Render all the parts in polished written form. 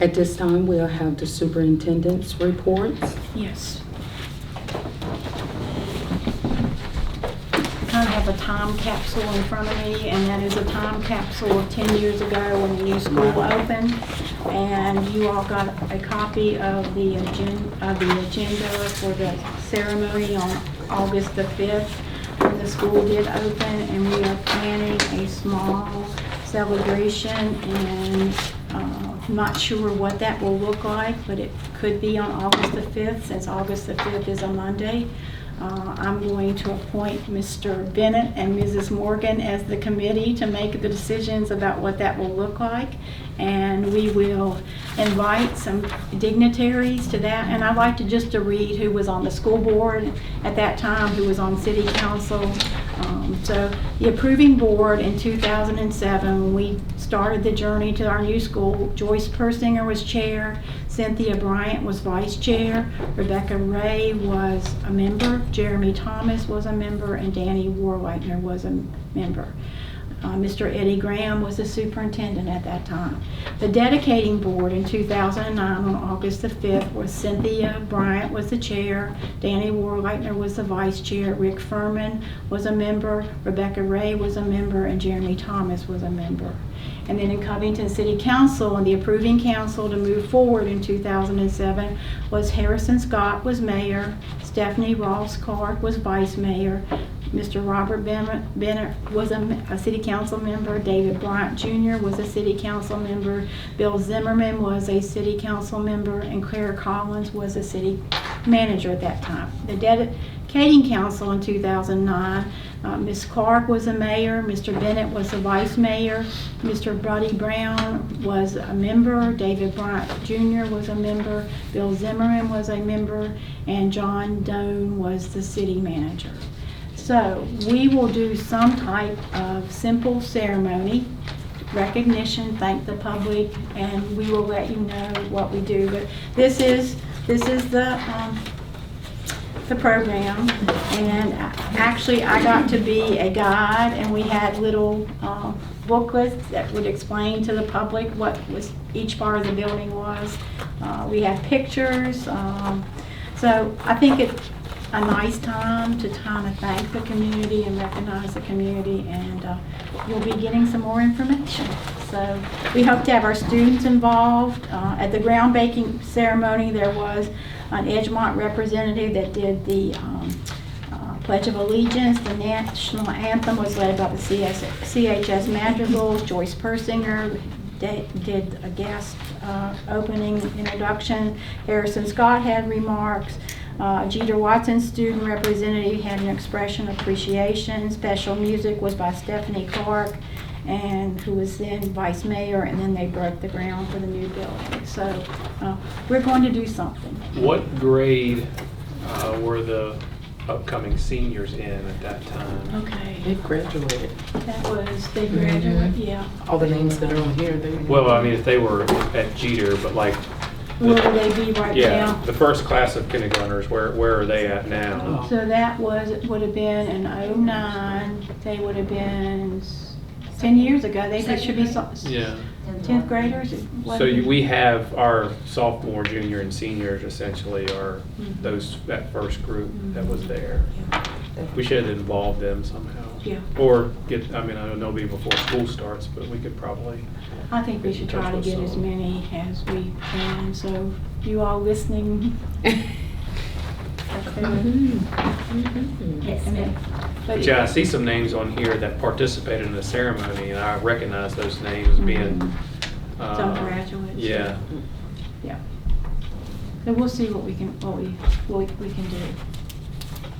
At this time, we'll have the superintendent's reports. Yes. I kind of have a time capsule in front of me, and that is a time capsule of 10 years ago when the new school opened. And you all got a copy of the agenda for the ceremony on August the 5th when the school did open, and we are planning a small celebration, and I'm not sure what that will look like, but it could be on August the 5th, since August the 5th is a Monday. I'm going to appoint Mr. Bennett and Mrs. Morgan as the committee to make the decisions about what that will look like. And we will invite some dignitaries to that. And I'd like to read who was on the school board at that time, who was on city council. So the approving board in 2007, when we started the journey to our new school, Joyce Persinger was chair, Cynthia Bryant was vice chair, Rebecca Ray was a member, Jeremy Thomas was a member, and Danny Warleitner was a member. Mr. Eddie Graham was the superintendent at that time. The dedicating board in 2009 on August the 5th was Cynthia Bryant was the chair, Danny Warleitner was the vice chair, Rick Furman was a member, Rebecca Ray was a member, and Jeremy Thomas was a member. And then in Covington City Council and the approving council to move forward in 2007 was Harrison Scott was mayor, Stephanie Ross Clark was vice mayor, Mr. Robert Bennett was a city council member, David Bryant Jr. was a city council member, Bill Zimmerman was a city council member, and Claire Collins was a city manager at that time. The dedicating council in 2009, Ms. Clark was a mayor, Mr. Bennett was the vice mayor, Mr. Buddy Brown was a member, David Bryant Jr. was a member, Bill Zimmerman was a member, and John Doan was the city manager. So we will do some type of simple ceremony, recognition, thank the public, and we will let you know what we do. But this is the program, and actually I got to be a guide, and we had little booklets that would explain to the public what was each part of the building was. We had pictures, so I think it's a nice time to kind of thank the community and recognize the community, and you'll be getting some more information. So we hope to have our students involved. At the groundbreaking ceremony, there was an Edgemont representative that did the Pledge of Allegiance. The national anthem was led by the CHS Madrigals. Joyce Persinger did a guest opening introduction. Harrison Scott had remarks. Jeter Watson, student representative, had an expression of appreciation. Special music was by Stephanie Clark, and who was then vice mayor, and then they broke the ground for the new building. So we're going to do something. What grade were the upcoming seniors in at that time? Okay. They graduated. That was, they graduated, yeah. All the names that are on here, they... Well, I mean, if they were at Jeter, but like... Where would they be right yeah, now? the first class of kindergartners, where are they at now? So that would have been in '09. They would have been 10 years ago. They should be Yeah. 10th graders. So we have our sophomore, junior, and seniors essentially are that first group that was there. We should have involved them somehow. Yeah. Or I mean, I don't know, maybe before school starts, but we could probably. I think we should try to get as many as we can. So you all listening. But yeah, I see some names on here that participated in the ceremony, and I recognize those names being some graduates. Yeah. Yeah. So we'll see what we can do.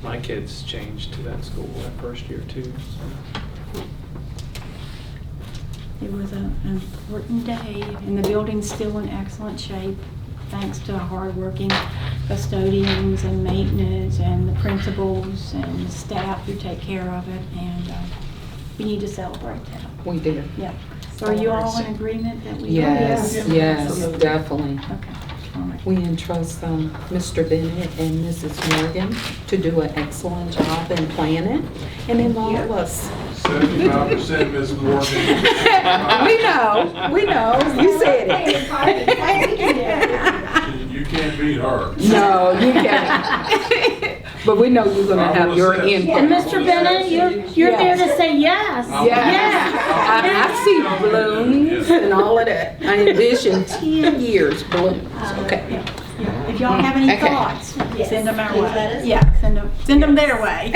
My kids changed to that school that first year too. So. It was an important day, and the building's still in excellent shape, thanks to hardworking custodians and maintenance and the principals and the staff who take care of it, and we need to celebrate that. We do. Yeah. So are you all in agreement that we? Yes, yes, Absolutely. definitely. Okay. All right. We entrust Mr. Bennett and Mrs. Morgan to do an excellent job in planning and involve us. 75%, Ms. Morgan. We know, you said it. You can't beat her. No, you can't. But we know you're gonna have your input. And Mr. Bennett, you're there to say yes. Yes. I see balloons and all of that. I envision 10 years balloons, okay. If y'all have any Okay. thoughts, send them our please way. let us know. Yeah, send them their way.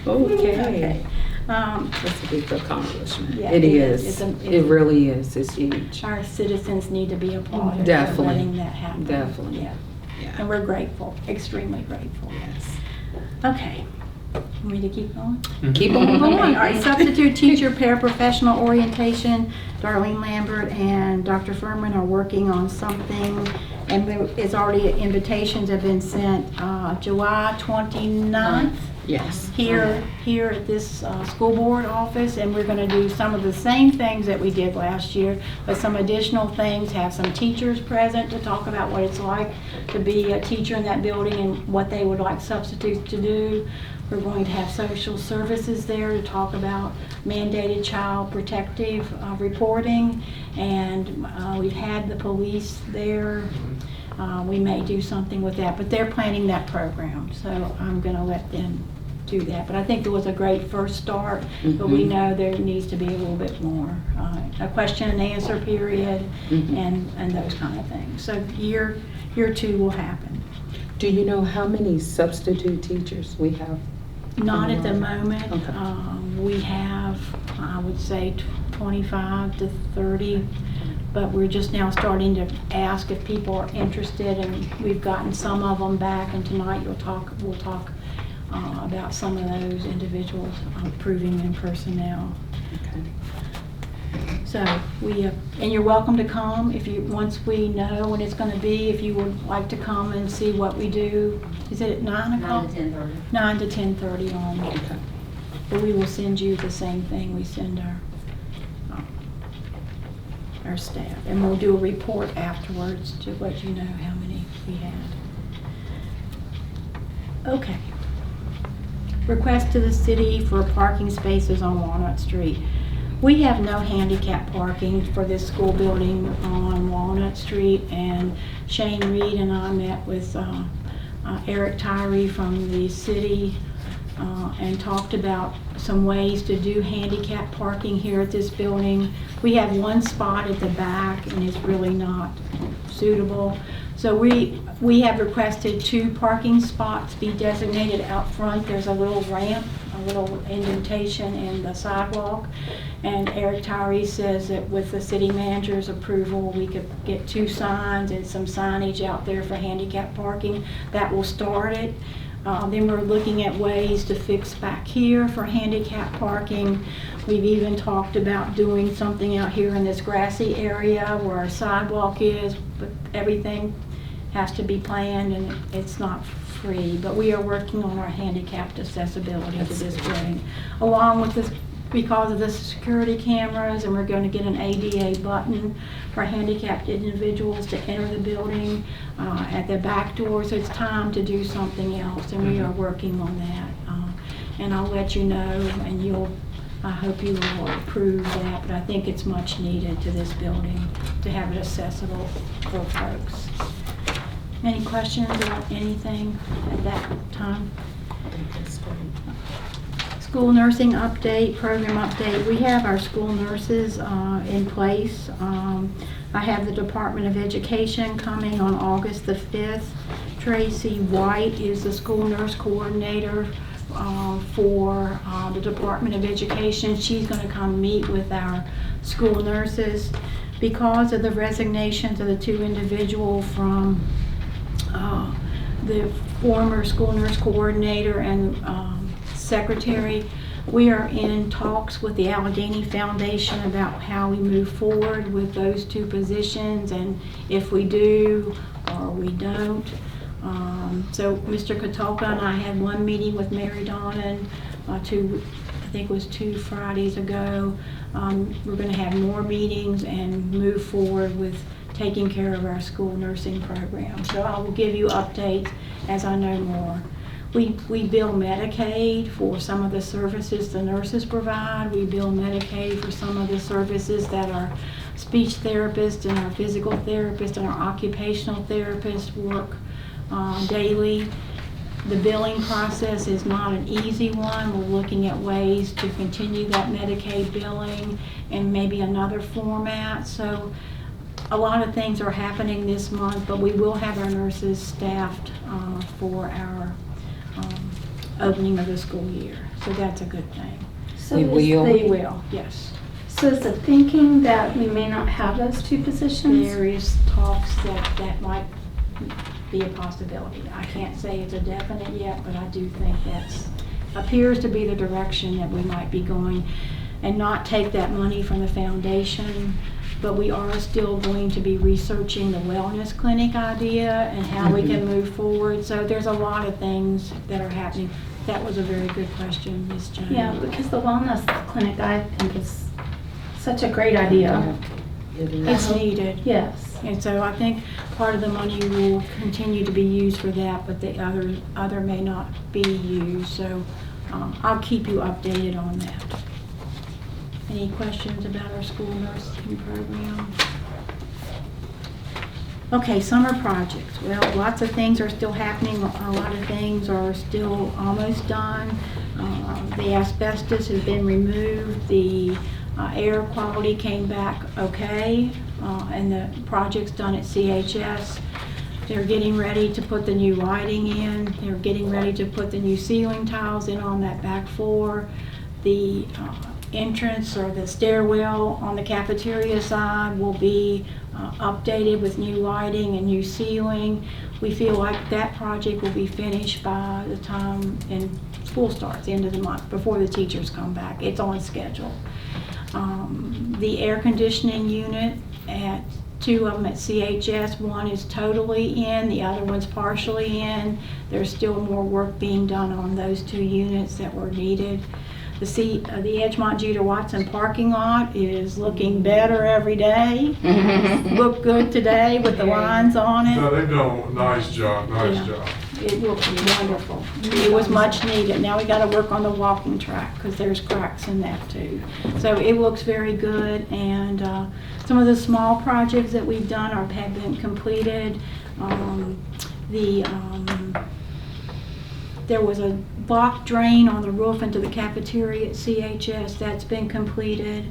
Okay. Um, That's a big accomplishment. Yeah, It it is. is. It really is. It's huge. Our citizens need to be applauded for Definitely. letting that happen. Definitely. Yeah. Yeah. And we're grateful, extremely grateful. Yes. Okay. Want me to keep going? Keep on Okay, going. all right, substitute teacher paraprofessional orientation, Darlene Lambert and Dr. Furman are working on something, and it's already, invitations have been sent, July 29th. Yes. Here at this school board office, and we're going to do some of the same things that we did last year, but some additional things, have some teachers present to talk about what it's like to be a teacher in that building and what they would like substitutes to do. We're going to have social services there to talk about mandated child protective reporting, and we've had the police there. We may do something with that, but they're planning that program, so I'm going to let them do that. But I think it was a great first start, but we know there needs to be a little bit more. A question and answer period and those kind of things. So year 2 will happen. Do you know how many substitute teachers we have? Not at the moment. Okay. We have, I would say, 25 to 30, but we're just now starting to ask if people are interested, and we've gotten some of them back, and tonight we'll talk about some of those individuals approving in personnel. Okay. So and you're welcome to come once we know when it's going to be, if you would like to come and see what we do. Is it at 9 o'clock? 9 to 10:30. 9 to 10:30 on. Okay. But we will send you the same thing we send our staff. And we'll do a report afterwards to let you know how many we had. Okay. Request to the city for parking spaces on Walnut Street. We have no handicap parking for this school building on Walnut Street, and Shane Reed and I met with Eric Tyree from the city and talked about some ways to do handicap parking here at this building. We have one spot at the back and it's really not suitable. So we have requested 2 parking spots be designated out front. There's a little ramp, a little indentation in the sidewalk. And Eric Tyree says that with the city manager's approval, we could get 2 signs and some signage out there for handicap parking. That will start it. Then we're looking at ways to fix back here for handicap parking. We've even talked about doing something out here in this grassy area where our sidewalk is, but everything has to be planned and it's not free. But we are working on our handicapped accessibility to this building, along with this, because of the security cameras, and we're going to get an ADA button for handicapped individuals to enter the building at the back door. So it's time to do something else, and we are working on that. And I'll let you know, and I hope you will approve that, but I think it's much needed to this building to have it accessible for folks. Any questions about anything at that time? School nursing update, program update. We have our school nurses in place. I have the Department of Education coming on August the 5th. Tracy White is the school nurse coordinator for the Department of Education. She's going to come meet with our school nurses. Because of the resignations of the 2 individuals from the former school nurse coordinator and secretary, we are in talks with the Allegheny Foundation about how we move forward with those 2 positions, and if we do or we don't. So Mr. Katulka and I had one meeting with Mary Donnan, I think it was 2 Fridays ago. We're going to have more meetings and move forward with taking care of our school nursing program. So I will give you updates as I know more. We bill Medicaid for some of the services the nurses provide. We bill Medicaid for some of the services that our speech therapists and our physical therapists and our occupational therapists work daily. The billing process is not an easy one. We're looking at ways to continue that Medicaid billing in maybe another format. So a lot of things are happening this month, but we will have our nurses staffed for our opening of the school year. So that's a good thing. So We is will. We the- will, yes. So is the thinking that we may not have those two positions? There is talks that might be a possibility. I can't say it's a definite yet, but I do think that's, appears to be the direction that we might be going, and not take that money from the foundation, but we are still going to be researching the wellness clinic idea and how we can move forward. So there's a lot of things that are happening. That was a very good question, Ms. Jones. Yeah, because the wellness clinic, I think, is such a great idea. It's needed. Yes. And so I think part of the money will continue to be used for that, but the other may not be used. So I'll keep you updated on that. Any questions about our school nursing program? Okay, summer projects. Well, lots of things are still happening. A lot of things are still almost done. The asbestos has been removed. The air quality came back okay, and the project's done at CHS. They're getting ready to put the new lighting in. They're getting ready to put the new ceiling tiles in on that back floor. The entrance or the stairwell on the cafeteria side will be updated with new lighting and new ceiling. We feel like that project will be finished by the time school starts, the end of the month, before the teachers come back. It's on schedule. The air conditioning unit at two of them at CHS, one is totally in, the other one's partially in. There's still more work being done on those two units that were needed. The Edgemont Jeter Watson parking lot is looking better every day. Looked good today with the lines on No, it. they've done a nice job, nice Yeah. job. It looks wonderful. It was much needed. Now we gotta work on the walking track because there's cracks in that too. So it looks very good, and some of the small projects that we've done have been completed. There was a block drain on the roof into the cafeteria at CHS. That's been completed.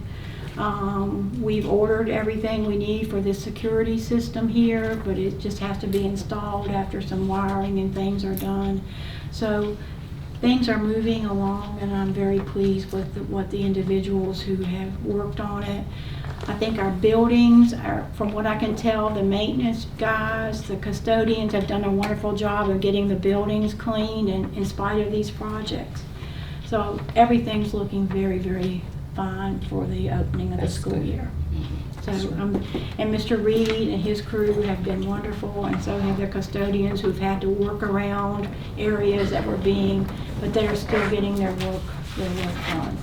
We've ordered everything we need for the security system here, but it just has to be installed after some wiring and things are done. So things are moving along, and I'm very pleased with what the individuals who have worked on it. I think our buildings are, from what I can tell, the maintenance guys, the custodians have done a wonderful job of getting the buildings clean in spite of these projects. So everything's looking very, very fine for the opening of the That's school good. year. So, and Mr. Reed and his crew have been wonderful, and so have the custodians who've had to work around areas that were but they're still getting their work done.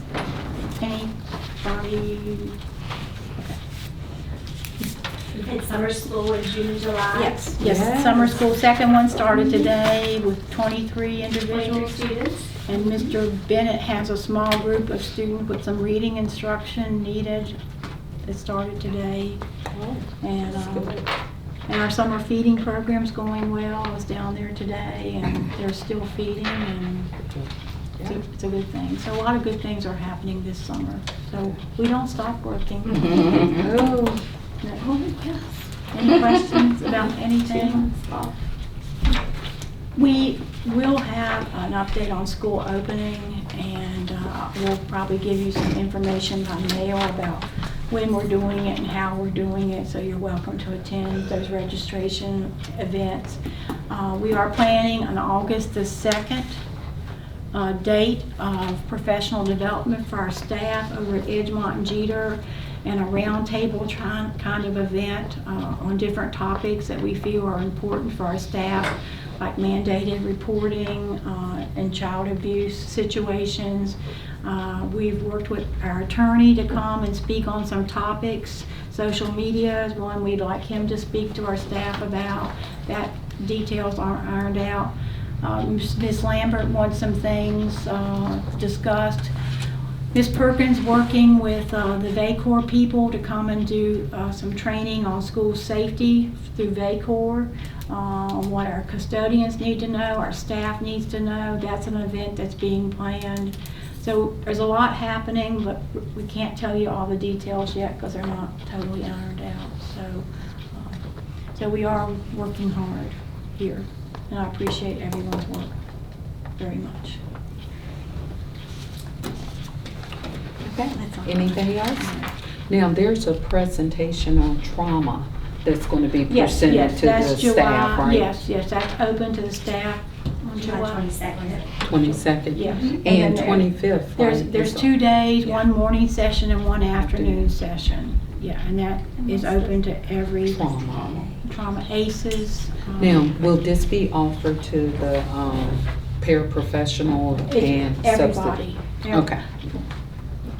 Anybody? And summer school in June, July? Yes, Yes. summer school, second one started today with 23 23 individuals. students? And Mr. Bennett has a small group of students with some reading instruction needed that started today. And our summer feeding program's going well. I was down there today, and they're still feeding, and it's a good thing. So a lot of good things are happening this summer. So we don't stop working. Oh, yes. Any questions about anything? We will have an update on school opening, and we'll probably give you some information by mail about when we're doing it and how we're doing it, so you're welcome to attend those registration events. We are planning on August the 2nd date of professional development for our staff over at Edgemont and Jeter, and a roundtable kind of event on different topics that we feel are important for our staff, like mandated reporting and child abuse situations. We've worked with our attorney to come and speak on some topics. Social media is one we'd like him to speak to our staff about. That details aren't ironed out. Ms. Lambert wants some things discussed. Ms. Perkins working with the VACOR people to come and do some training on school safety through VACOR, what our custodians need to know, our staff needs to know. That's an event that's being planned. So there's a lot happening, but we can't tell you all the details yet because they're not totally ironed out. So we are working hard here, and I appreciate everyone's work very much. Okay, That's all. anything else? Now, there's a presentation on trauma that's going to be Yes, presented yes, to that's the July. staff, right? Yes, that's open to the staff on July July. 22nd. 22nd. Yes. And then there- 25th, right? There's 2 days, Yeah. one morning session and one afternoon Afternoon. session. Yeah, and that is open to every trauma ACEs. Now, will this be offered to the paraprofessional and Everybody. substitute? Okay.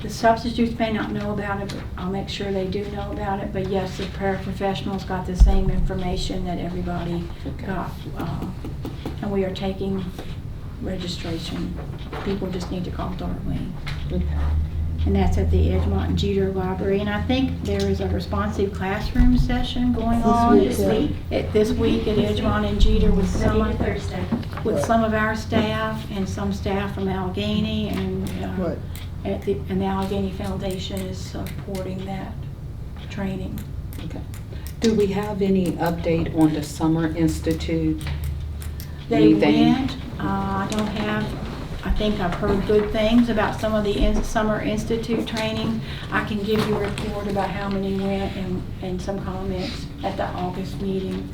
The substitutes may not know about it, but I'll make sure they do know about it. But yes, the paraprofessionals got the same information that everybody Okay. got. And we are taking registration. People just need to call Darlene. Okay. And that's at the Edgemont and Jeter Library. And I think there is a responsive classroom session going on This week. this week at Edgemont and Jeter with Monday to Thursday. some of our staff and some staff from Allegheny, and and the Allegheny Foundation is supporting that training. Okay. Do we have any update on the Summer Institute? They Anything? went, I think I've heard good things about some of the Summer Institute training. I can give you a report about how many went and some comments at the August meeting.